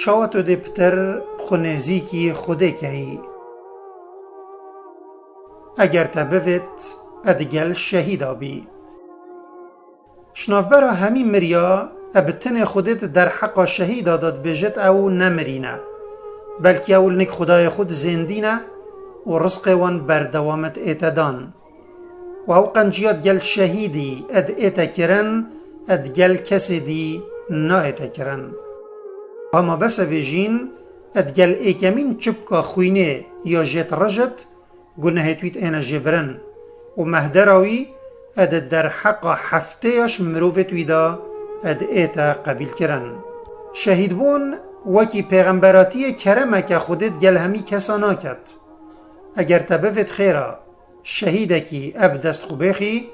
چاوتو دی پتر خونیزی خوده کهی. اگر تبوید ادگل شهید آبی. شنافبرا همی مریا ابتن خودت در حق شهید داد بجت او نمرینه، بلکه اول نک خدای خود زندینه و رزق وان بردوامت ایتدان و او قنجیات گل شهیدی اد ایتا کرن اد گل کسی دی نا ایتا کرن. اما بس بیجین اد گل ایکمین چبکا خوینه یا جت رجت گناه تویت اینا جبرن و مهدراوی اد در حق هفتهش مروفت ویدا اد ایتا قبیل کرن. شهید بون وکی پیغمبراتی کرمه که خودت گل همی کسانا کد. اگر تبفت خیره شهیده کی اب دست خوبیخی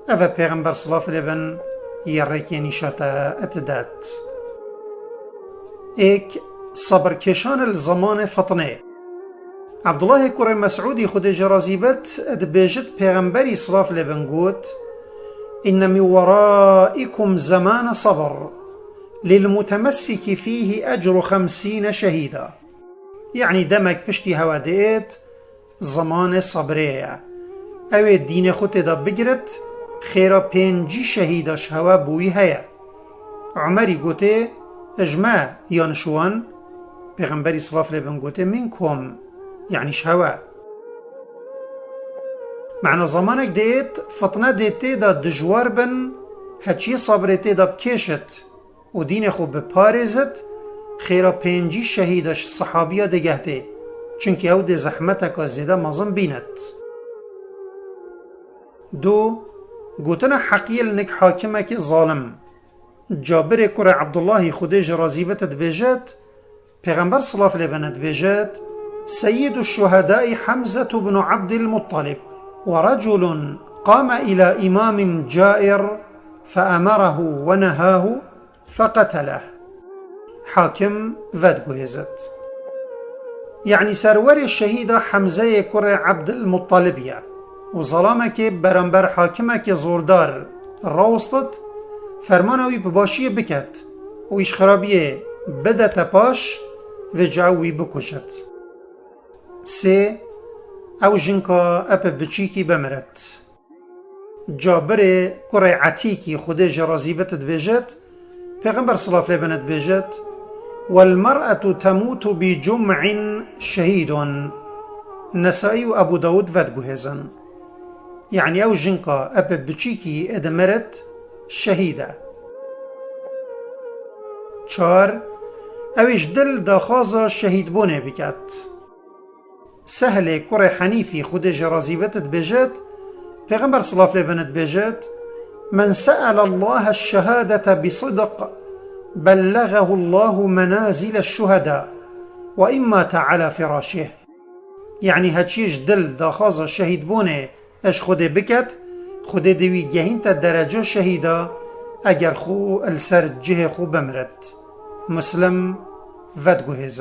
او پیغمبر صلاف لبن یرکی نشاتا اتداد. ایک صبر کشان الزمان فطنه. عبدالله کره مسعودی خود جرازیبت اد بیجت پیغمبری صلاف لبن گوت إن من ورائكم زمان صبر للمتمسك فيه أجر 50 شهيدا. يعني دمك پشتی هوا ديت زمان صبرية او دين خود دا بگرت خيرا 5 شهيداش هوا بوي هيا. عمري گوته اجماع يانشوان پیغمبری صلاف لبن گوته منكم يعني شهوا. معنى زمانك ديت فطنه ديت دا دجوار بن هچي صبرت دا بكيشت و دين خو بپارزت خيرا 5 شهيدش صحابيا دگهته چونكي او دي زحمتك زيدا مظن بينت. دو گوتنا حقيل نك حاكمك ظالم. جابر كره عبدالله خودج رازيبت دبيجت پیغمبر صلاف لبن دبيجت سيد الشهداء حمزة بن عبد المطلب ورجل قام إلى إمام جائر فأمره ونهاه فقتله. حاكم ودگوهزت. يعني سرور الشهيد حمزة كر عبد المطلبية وظلامك برنبر حاكمك زوردار راوستت فرمانوي بباشية بكت ويش خرابيه بده تپاش و جعوي بكشت. سه او جنكا اپ بچيكي بمرت. جابر كره عتيكي خود جرازيبت دبيجت پیغمبر صلاة الله عليه دبيجت والمرأة تموت بجمع شهيد. نسائي و ابو داود ودگوهزن. يعني او جنكا اپ بچيكي ادمرت شهيدة. 4 اوش دل داخازا شهيد بونه بكت. سهل كره حنيفي خود جرازيبت دبيجت پیغمبر صلى الله عليه وسلم دبيجت من سأل الله الشهادة بصدق بلغه الله منازل الشهداء وإن مات على فراشه. يعني هاتشيش دل داخاز الشهيد بونه اش خود بكت خود دوي جهين تا درجة شهيدا اگر خو السر جه خو بمرت. مسلم ودگوهزه.